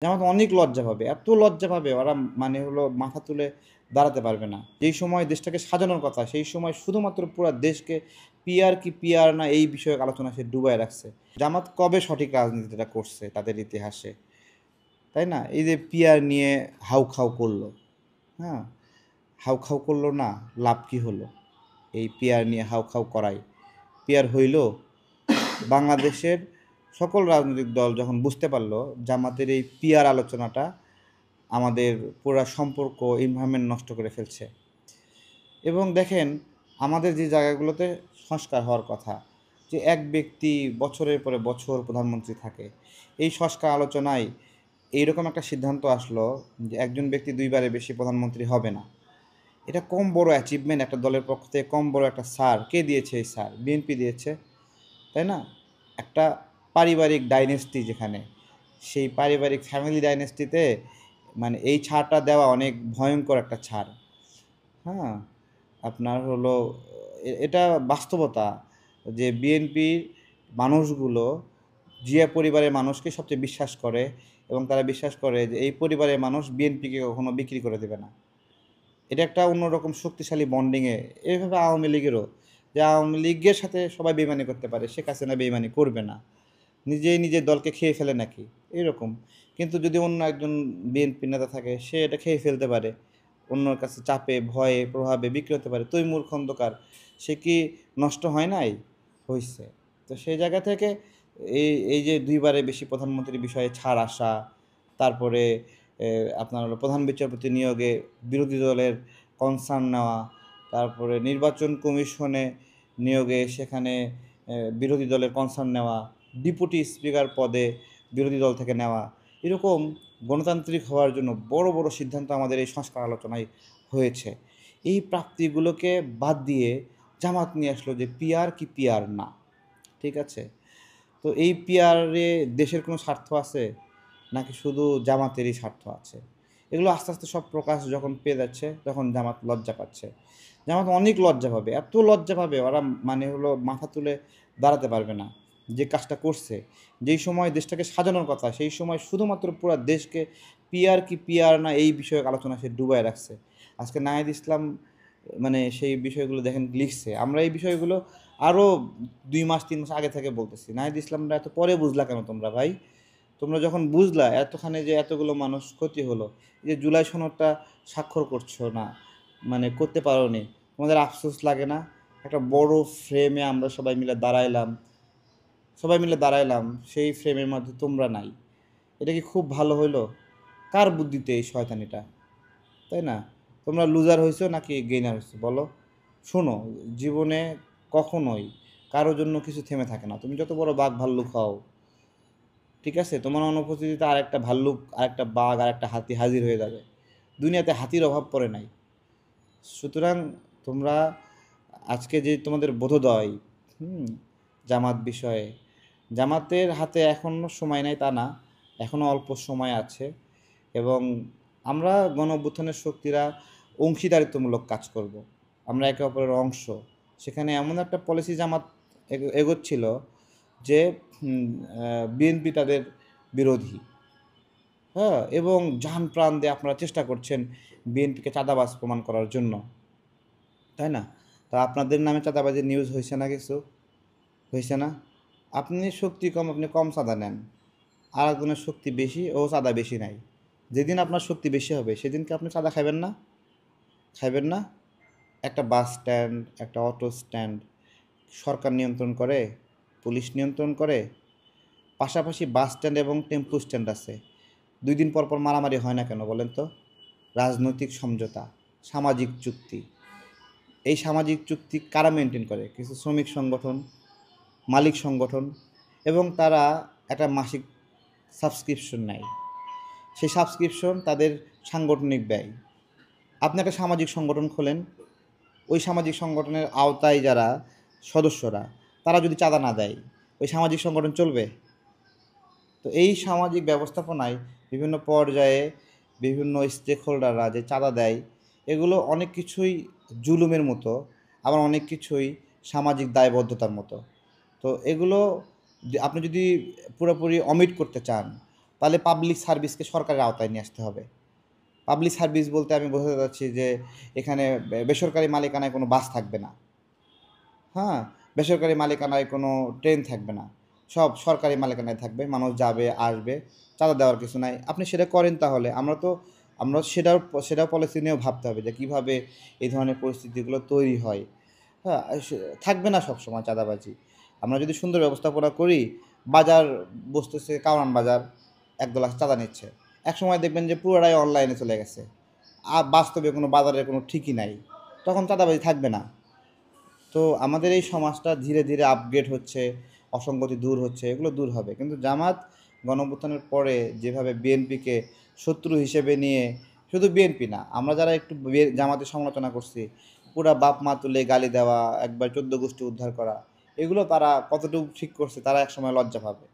জামাত অনেক লজ্জা পাবে, এত লজ্জা পাবে ওরা মানে হলো মাথা তুলে দাঁড়াতে পারবে না। যেই সময় দেশটাকে সাজানোর কথা, সেই সময় শুধুমাত্র পুরা দেশকে পিয়ার কি পিয়ার না এই বিষয়ক আলোচনা সে ডুবায় রাখছে। জামাত কবে সঠিক রাজনীতিটা করছে তাদের ইতিহাসে, তাই না? এই যে পিয়ার নিয়ে হাউখাউ করল, হ্যাঁ? হাউখাউ করল না, লাভ কি হলো? এই পিয়ার নিয়ে হাউখাউ করায় পিয়ার হইল? বাংলাদেশের সকল রাজনৈতিক দল যখন বুঝতে পারল জামাতের এই পিয়ার আলোচনাটা আমাদের পুরা সম্পর্ক এনভায়রনমেন্ট নষ্ট করে ফেলছে। এবং দেখেন আমাদের যে জায়গাগুলোতে সংস্কার হওয়ার কথা, যে এক ব্যক্তি বছরের পরে বছর প্রধানমন্ত্রী থাকে, এই সংস্কার আলোচনায় এইরকম একটা সিদ্ধান্ত আসলো যে একজন ব্যক্তি দুইবারের বেশি প্রধানমন্ত্রী হবে না। এটা কম বড় অ্যাচিভমেন্ট একটা দলের পক্ষ থেকে, কম বড় একটা সার কে দিয়েছে? এই সার বিএনপি দিয়েছে, তাই না? একটা পারিবারিক ডাইনেস্টি যেখানে, সেই পারিবারিক ফ্যামিলি ডাইনেস্টিতে মানে এই ছাড়টা দেওয়া অনেক ভয়ঙ্কর একটা ছাড়। হ্যাঁ, আপনার হলো এটা বাস্তবতা যে বিএনপির মানুষগুলো জিয়া পরিবারের মানুষকে সবচেয়ে বিশ্বাস করে এবং তারা বিশ্বাস করে যে এই পরিবারের মানুষ বিএনপিকে কখনো বিক্রি করে দেবে না। এটা একটা অন্যরকম শক্তিশালী বন্ডিংয়ে এইভাবে আওয়ামী লীগেরও, যে আওয়ামী লীগের সাথে সবাই বেইমানি করতে পারে, শেখ হাসিনা বেইমানি করবে না। নিজেই নিজের দলকে খেয়ে ফেলে নাকি? এরকম। কিন্তু যদি অন্য একজন বিএনপি নেতা থাকে সে এটা খেয়ে ফেলতে পারে। অন্যর কাছে চাপে, ভয়ে, প্রভাবে বিক্রি হতে পারে। তৈমুর খন্দকার সে কি নষ্ট হয় নাই? হইছে। তো সেই জায়গা থেকে এই যে ২ বারের বেশি প্রধানমন্ত্রীর বিষয়ে ছাড় আসা, তারপরে আপনার হলো প্রধান বিচারপতি নিয়োগে বিরোধী দলের কনসার্ন নেওয়া, তারপরে নির্বাচন কমিশনে নিয়োগে সেখানে বিরোধী দলের কনসার্ন নেওয়া, ডেপুটি স্পিকার পদে বিরোধী দল থেকে নেওয়া, এরকম গণতান্ত্রিক হওয়ার জন্য বড় বড় সিদ্ধান্ত আমাদের এই সংস্কার আলোচনায় হয়েছে। এই প্রাপ্তিগুলোকে বাদ দিয়ে জামাত নিয়ে আসলো যে পিয়ার কি পিয়ার না, ঠিক আছে? তো এই পিয়ারে দেশের কোনো স্বার্থ আছে নাকি শুধু জামাতেরই স্বার্থ আছে? এগুলো আস্তে আস্তে সব প্রকাশ যখন পেয়ে যাচ্ছে তখন জামাত লজ্জা পাচ্ছে। জামাত অনেক লজ্জা পাবে, এত লজ্জা পাবে ওরা মানে হলো মাথা তুলে দাঁড়াতে পারবে না। যে কাজটা করছে, যেই সময় দেশটাকে সাজানোর কথা সেই সময় শুধুমাত্র পুরা দেশকে পিয়ার কি পিয়ার না এই বিষয়ক আলোচনা সে ডুবায় রাখছে। আজকে নাহিদ ইসলাম মানে সেই বিষয়গুলো দেখেন লিখছে। আমরা এই বিষয়গুলো আরও ২ মাস ৩ মাস আগে থেকে বলতেছি। নাহিদ ইসলামরা এত পরে বুঝলা কেন তোমরা ভাই? তোমরা যখন বুঝলা এতখানে যে এতগুলো মানুষ ক্ষতি হলো, এই যে জুলাই সনদটা স্বাক্ষর করছো না, মানে করতে পারোনি, তোমাদের আফসোস লাগে না? একটা বড় ফ্রেমে আমরা সবাই মিলে দাঁড়াইলাম, সেই ফ্রেমের মধ্যে তোমরা নাই। এটা কি খুব ভালো হইলো? কার বুদ্ধিতে এই শয়তানিটা? তাই না? তোমরা লুজার হইছো নাকি গেইনার হইছো বলো? শোনো, জীবনে কখনোই কারো জন্য কিছু থেমে থাকে না। তুমি যত বড় বাঘ ভাল্লুক হও, ঠিক আছে? তোমার অনুপস্থিতিতে আরেকটা ভাল্লুক, আরেকটা বাঘ, আরেকটা হাতি হাজির হয়ে যাবে। দুনিয়াতে হাতির অভাব পড়ে নাই। সুতরাং তোমরা আজকে যে তোমাদের বোধোদয়, হুম? জামাত বিষয়ে, জামাতের হাতে এখনও সময় নাই তা না, এখনও অল্প সময় আছে এবং আমরা গণ অভ্যুত্থানের শক্তিরা অংশীদারিত্বমূলক কাজ করব। আমরা একে অপরের অংশ। সেখানে এমন একটা পলিসি জামাত এগোচ্ছিল যে বিএনপি তাদের বিরোধী, হ্যাঁ? এবং জান প্রাণ দিয়ে আপনারা চেষ্টা করছেন বিএনপিকে চাঁদাবাজ প্রমাণ করার জন্য, তাই না? তা আপনাদের নামে চাঁদাবাজির নিউজ হইছে না কিছু? হইছে না? আপনি শক্তি কম, আপনি কম চাঁদা নেন। আরেকজনের শক্তি বেশি, ও চাঁদা বেশি নেয়। যেদিন আপনার শক্তি বেশি হবে সেদিন কি আপনি চাঁদা খাইবেন না? খাইবেন না? একটা বাস স্ট্যান্ড, একটা অটো স্ট্যান্ড সরকার নিয়ন্ত্রণ করে, পুলিশ নিয়ন্ত্রণ করে। পাশাপাশি বাস স্ট্যান্ড এবং টেম্পু স্ট্যান্ড আছে। ২ দিন পর পর মারামারি হয় না কেন বলেন তো? রাজনৈতিক সমঝোতা, সামাজিক চুক্তি। এই সামাজিক চুক্তি কারা মেনটেন করে? কিছু শ্রমিক সংগঠন, মালিক সংগঠন এবং তারা একটা মাসিক সাবস্ক্রিপশন নেয়। সেই সাবস্ক্রিপশন তাদের সাংগঠনিক ব্যয়। আপনি একটা সামাজিক সংগঠন খোলেন, ওই সামাজিক সংগঠনের আওতায় যারা সদস্যরা, তারা যদি চাঁদা না দেয়, ওই সামাজিক সংগঠন চলবে? তো এই সামাজিক ব্যবস্থাপনায় বিভিন্ন পর্যায়ে বিভিন্ন স্টেক হোল্ডাররা যে চাঁদা দেয়, এগুলো অনেক কিছুই জুলুমের মতো, আবার অনেক কিছুই সামাজিক দায়বদ্ধতার মতো। তো এগুলো আপনি যদি পুরোপুরি অমিট করতে চান, তাহলে পাবলিক সার্ভিসকে সরকারের আওতায় নিয়ে আসতে হবে। পাবলিক সার্ভিস বলতে আমি বোঝাতে চাচ্ছি যে এখানে বেসরকারি মালিকানায় কোনো বাস থাকবে না। হ্যাঁ? বেসরকারি মালিকানায় কোনো ট্রেন থাকবে না। সব সরকারি মালিকানায় থাকবে। মানুষ যাবে, আসবে। চাঁদা দেওয়ার কিছু নাই। আপনি সেটা করেন তাহলে। আমরা সেটাও পলিসি নিয়েও ভাবতে হবে যে কীভাবে এই ধরনের পরিস্থিতিগুলো তৈরি হয়। হ্যাঁ? থাকবে না সবসময় চাঁদাবাজি। আমরা যদি সুন্দর ব্যবস্থাপনা করি, বাজার বসতেছে কারওয়ান বাজার, একদল আসে চাঁদা নিচ্ছে। একসময় দেখবেন যে পুরোটাই অনলাইনে চলে গেছে। বাস্তবে কোনো বাজারের কোনো ঠিকই নাই। তখন চাঁদাবাজি থাকবে না। তো আমাদের এই সমাজটা ধীরে ধীরে আপগ্রেড হচ্ছে, অসঙ্গতি দূর হচ্ছে, এগুলো দূর হবে। কিন্তু জামাত গণঅভ্যুত্থানের পরে যেভাবে বিএনপিকে শত্রু হিসেবে নিয়ে, শুধু বিএনপি না, আমরা যারা একটু জামাতের সমালোচনা করছি, পুরা বাপ মা তুলে গালি দেওয়া, একবার ১৪ গোষ্ঠী উদ্ধার করা, এগুলো তারা কতটুকু ঠিক করছে তারা একসময় লজ্জা পাবে।